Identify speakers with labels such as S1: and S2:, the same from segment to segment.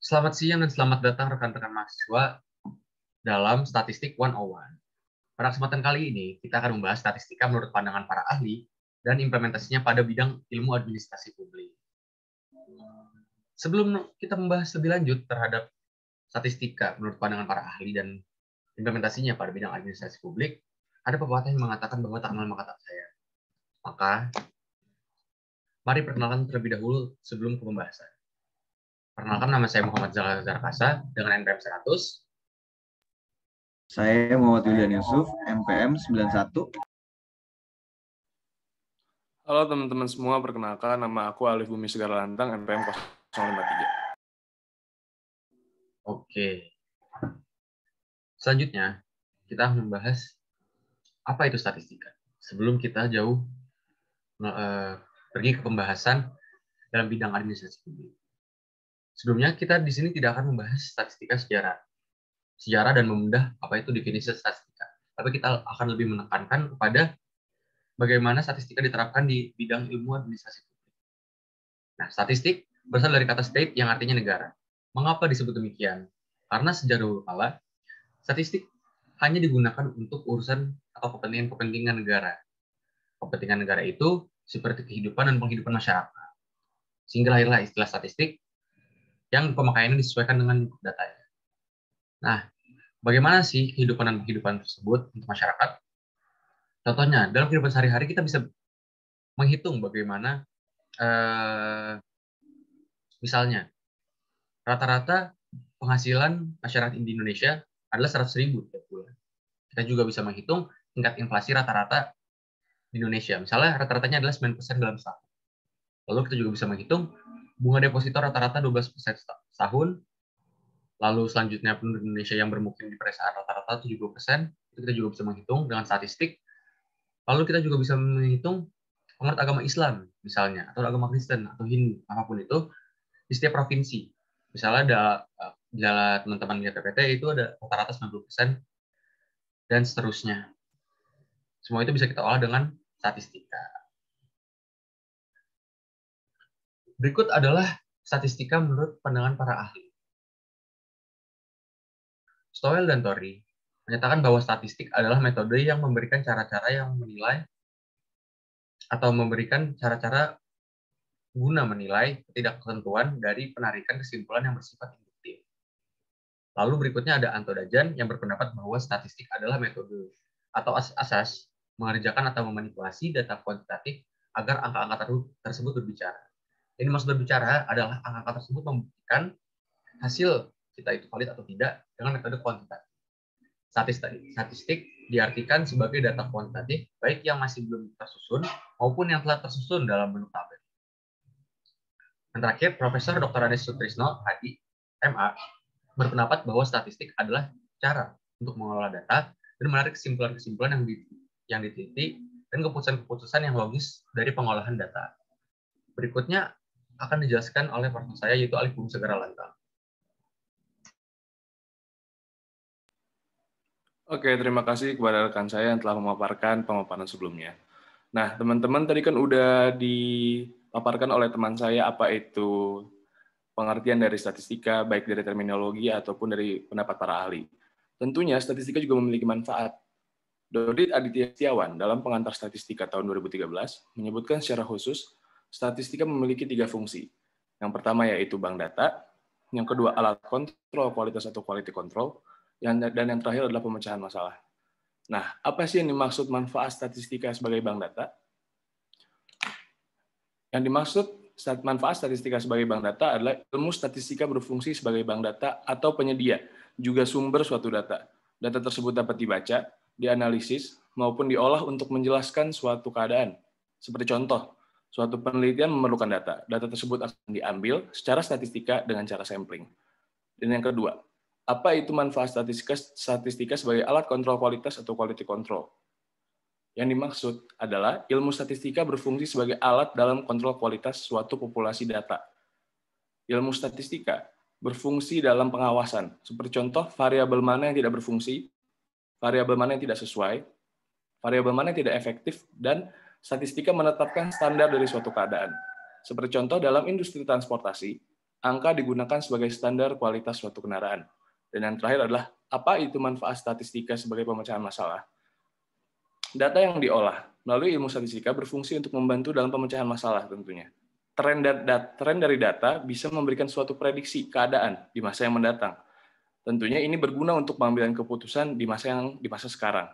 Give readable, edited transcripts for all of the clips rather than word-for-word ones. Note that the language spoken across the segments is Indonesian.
S1: Selamat siang dan selamat datang rekan-rekan mahasiswa dalam Statistik 101. Pada kesempatan kali ini, kita akan membahas statistika menurut pandangan para ahli dan implementasinya pada bidang ilmu administrasi publik. Sebelum kita membahas lebih lanjut terhadap statistika menurut pandangan para ahli dan implementasinya pada bidang administrasi publik, ada pepatah yang mengatakan bahwa tak kenal maka tak sayang. Maka, mari perkenalkan terlebih dahulu sebelum ke pembahasan. Perkenalkan, nama saya Muhammad Zarakasa dengan NPM 100.
S2: Saya Muhammad Yulian Yusuf, MPM 91.
S3: Halo teman-teman semua, perkenalkan nama aku Alif Bumi Segara Lantang, MPM 053.
S1: Oke. Selanjutnya, kita membahas apa itu statistika. Sebelum kita jauh pergi ke pembahasan dalam bidang administrasi publik. Sebelumnya, kita di sini tidak akan membahas statistika sejarah dan membedah apa itu definisi statistika. Tapi kita akan lebih menekankan kepada bagaimana statistika diterapkan di bidang ilmu administrasi publik. Nah, statistik berasal dari kata state yang artinya negara. Mengapa disebut demikian? Karena sejak dahulu kala, statistik hanya digunakan untuk urusan atau kepentingan negara. Kepentingan negara itu seperti kehidupan dan penghidupan masyarakat. Sehingga lahirlah istilah statistik yang pemakaiannya disesuaikan dengan datanya. Nah, bagaimana sih kehidupan dan penghidupan tersebut untuk masyarakat? Contohnya, dalam kehidupan sehari-hari kita bisa menghitung bagaimana, misalnya, rata-rata penghasilan masyarakat di Indonesia adalah 100.000 tiap bulan. Kita juga bisa menghitung tingkat inflasi rata-rata di Indonesia. Misalnya rata-ratanya adalah 9% dalam setahun. Lalu kita juga bisa menghitung bunga deposito rata-rata 12% setahun. Lalu selanjutnya penduduk Indonesia yang bermukim di pedesaan rata-rata 70%. Itu kita juga bisa menghitung dengan statistik. Lalu kita juga bisa menghitung penganut agama Islam misalnya, atau agama Kristen, atau Hindu, apapun itu, di setiap provinsi. Misalnya ada teman-teman di PPT itu ada rata-rata 90% dan seterusnya. Semua itu bisa kita olah dengan statistika. Berikut adalah statistika menurut pandangan para ahli. Stowell dan Torrey menyatakan bahwa statistik adalah metode yang memberikan cara-cara yang menilai atau memberikan cara-cara guna menilai ketidaktentuan dari penarikan kesimpulan yang bersifat induktif. Lalu berikutnya ada Anto Dajan yang berpendapat bahwa statistik adalah metode atau asas mengerjakan atau memanipulasi data kuantitatif agar angka-angka tersebut berbicara. Ini maksud berbicara adalah angka-angka tersebut membuktikan hasil kita itu valid atau tidak dengan metode kuantitatif. Statistik diartikan sebagai data kuantitatif, baik yang masih belum tersusun maupun yang telah tersusun dalam bentuk tabel. Dan terakhir, Profesor Dr. Anies Sutrisno, Hadi, MA, berpendapat bahwa statistik adalah cara untuk mengelola data dan menarik kesimpulan-kesimpulan yang diteliti dan keputusan-keputusan yang logis dari pengolahan data. Berikutnya akan dijelaskan oleh partner saya, yaitu Alif Bumi Segara Lantang.
S3: Oke, terima kasih kepada rekan saya yang telah memaparkan pemaparan sebelumnya. Nah, teman-teman tadi kan udah dipaparkan oleh teman saya apa itu pengertian dari statistika, baik dari terminologi ataupun dari pendapat para ahli. Tentunya statistika juga memiliki manfaat. Dodit Aditya Setiawan dalam pengantar statistika tahun 2013 menyebutkan secara khusus statistika memiliki 3 fungsi. Yang pertama yaitu bank data, yang kedua alat kontrol kualitas atau quality control, dan yang terakhir adalah pemecahan masalah. Nah, apa sih yang dimaksud manfaat statistika sebagai bank data? Yang dimaksud manfaat statistika sebagai bank data adalah ilmu statistika berfungsi sebagai bank data atau penyedia, juga sumber suatu data. Data tersebut dapat dibaca, dianalisis, maupun diolah untuk menjelaskan suatu keadaan. Seperti contoh, suatu penelitian memerlukan data. Data tersebut akan diambil secara statistika dengan cara sampling. Dan yang kedua, apa itu manfaat statistika sebagai alat kontrol kualitas atau quality control? Yang dimaksud adalah ilmu statistika berfungsi sebagai alat dalam kontrol kualitas suatu populasi data. Ilmu statistika berfungsi dalam pengawasan, seperti contoh variabel mana yang tidak berfungsi, variabel mana yang tidak sesuai, variabel mana yang tidak efektif, dan statistika menetapkan standar dari suatu keadaan. Seperti contoh dalam industri transportasi, angka digunakan sebagai standar kualitas suatu kendaraan. Dan yang terakhir adalah, apa itu manfaat statistika sebagai pemecahan masalah? Data yang diolah melalui ilmu statistika berfungsi untuk membantu dalam pemecahan masalah tentunya. Tren dari data bisa memberikan suatu prediksi keadaan di masa yang mendatang. Tentunya ini berguna untuk pengambilan keputusan di masa sekarang.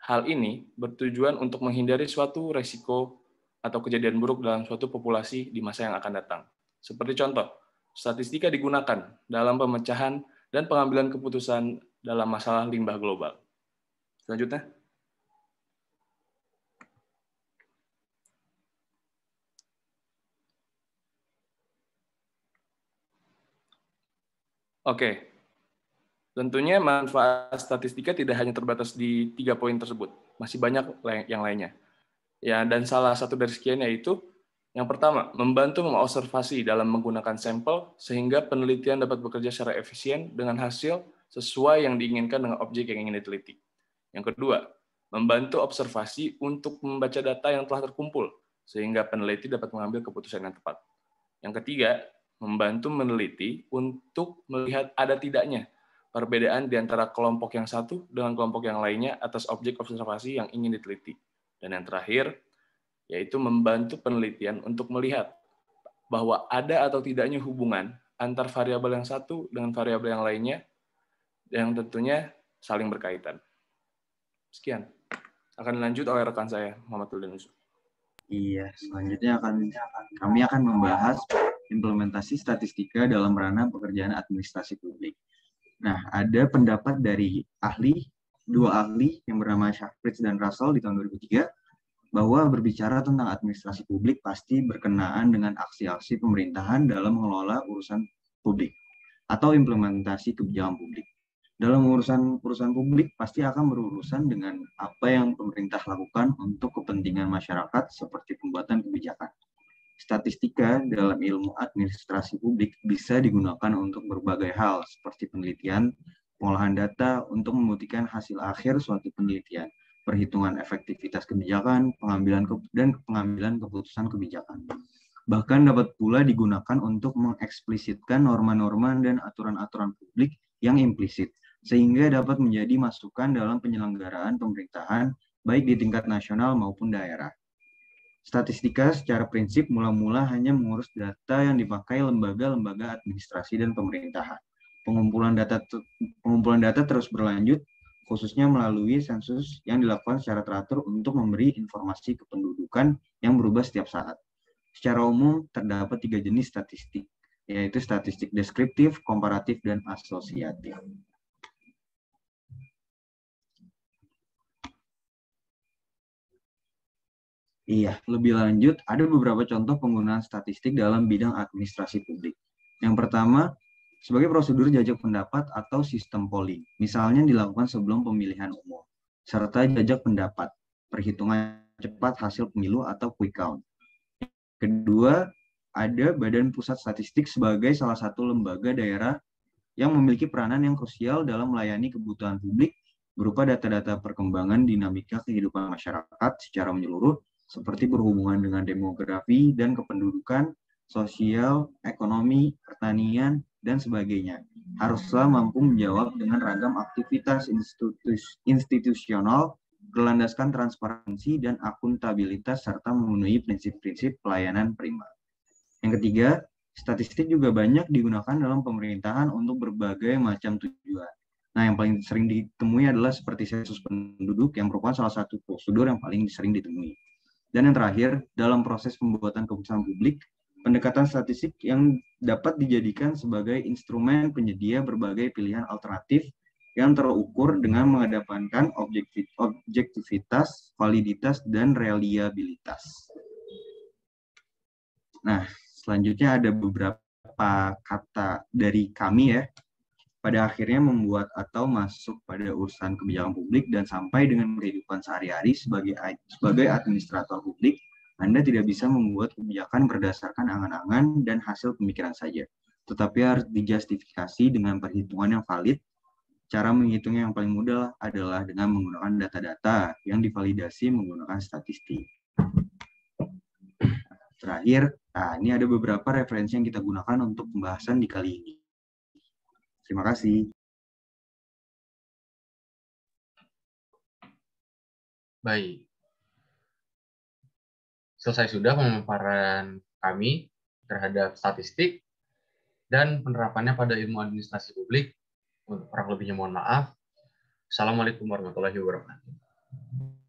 S3: Hal ini bertujuan untuk menghindari suatu resiko atau kejadian buruk dalam suatu populasi di masa yang akan datang. Seperti contoh, statistika digunakan dalam pemecahan dan pengambilan keputusan dalam masalah limbah global. Selanjutnya. Oke, tentunya manfaat statistika tidak hanya terbatas di 3 poin tersebut, masih banyak yang lainnya. Ya, dan salah satu dari sekian yaitu yang pertama, membantu mengobservasi dalam menggunakan sampel sehingga penelitian dapat bekerja secara efisien dengan hasil sesuai yang diinginkan dengan objek yang ingin diteliti. Yang kedua, membantu observasi untuk membaca data yang telah terkumpul sehingga peneliti dapat mengambil keputusan yang tepat. Yang ketiga, membantu meneliti untuk melihat ada tidaknya perbedaan di antara kelompok yang satu dengan kelompok yang lainnya atas objek observasi yang ingin diteliti. Dan yang terakhir, yaitu membantu penelitian untuk melihat bahwa ada atau tidaknya hubungan antar variabel yang satu dengan variabel yang lainnya yang tentunya saling berkaitan. Sekian. Akan dilanjut oleh rekan saya, Muhammad Tulden Yusuf.
S2: Iya, selanjutnya kami akan membahas implementasi statistika dalam ranah pekerjaan administrasi publik. Nah, ada pendapat dari dua ahli yang bernama Shafritz dan Russell di tahun 2003, bahwa berbicara tentang administrasi publik pasti berkenaan dengan aksi-aksi pemerintahan dalam mengelola urusan publik atau implementasi kebijakan publik. Dalam urusan publik pasti akan berurusan dengan apa yang pemerintah lakukan untuk kepentingan masyarakat seperti pembuatan kebijakan. Statistika dalam ilmu administrasi publik bisa digunakan untuk berbagai hal seperti penelitian, pengolahan data untuk membuktikan hasil akhir suatu penelitian, perhitungan efektivitas kebijakan, pengambilan keputusan kebijakan. Bahkan dapat pula digunakan untuk mengeksplisitkan norma-norma dan aturan-aturan publik yang implisit, sehingga dapat menjadi masukan dalam penyelenggaraan pemerintahan baik di tingkat nasional maupun daerah. Statistika secara prinsip mula-mula hanya mengurus data yang dipakai lembaga-lembaga administrasi dan pemerintahan. Pengumpulan data terus berlanjut, khususnya melalui sensus yang dilakukan secara teratur untuk memberi informasi kependudukan yang berubah setiap saat. Secara umum, terdapat 3 jenis statistik, yaitu statistik deskriptif, komparatif, dan asosiatif. Iya, lebih lanjut, ada beberapa contoh penggunaan statistik dalam bidang administrasi publik. Yang pertama, sebagai prosedur jajak pendapat atau sistem polling, misalnya dilakukan sebelum pemilihan umum, serta jajak pendapat, perhitungan cepat hasil pemilu atau quick count. Kedua, ada Badan Pusat Statistik sebagai salah satu lembaga daerah yang memiliki peranan yang krusial dalam melayani kebutuhan publik berupa data-data perkembangan dinamika kehidupan masyarakat secara menyeluruh, seperti berhubungan dengan demografi dan kependudukan, sosial, ekonomi, pertanian, dan sebagainya. Haruslah mampu menjawab dengan ragam aktivitas institusional, berlandaskan transparansi dan akuntabilitas, serta memenuhi prinsip-prinsip pelayanan prima. Yang ketiga, statistik juga banyak digunakan dalam pemerintahan untuk berbagai macam tujuan. Nah, yang paling sering ditemui adalah seperti sensus penduduk yang merupakan salah satu prosedur yang paling sering ditemui. Dan yang terakhir, dalam proses pembuatan keputusan publik, pendekatan statistik yang dapat dijadikan sebagai instrumen penyedia berbagai pilihan alternatif yang terukur dengan mengedepankan objektivitas, validitas, dan reliabilitas. Nah, selanjutnya ada beberapa kata dari kami ya. Pada akhirnya membuat atau masuk pada urusan kebijakan publik dan sampai dengan kehidupan sehari-hari sebagai administrator publik, Anda tidak bisa membuat kebijakan berdasarkan angan-angan dan hasil pemikiran saja, tetapi harus dijustifikasi dengan perhitungan yang valid. Cara menghitungnya yang paling mudah adalah dengan menggunakan data-data yang divalidasi menggunakan statistik. Terakhir, nah ini ada beberapa referensi yang kita gunakan untuk pembahasan di kali ini. Terima kasih.
S1: Baik. Selesai sudah pemaparan kami terhadap statistik dan penerapannya pada ilmu administrasi publik. Kurang lebihnya mohon maaf. Assalamualaikum warahmatullahi wabarakatuh.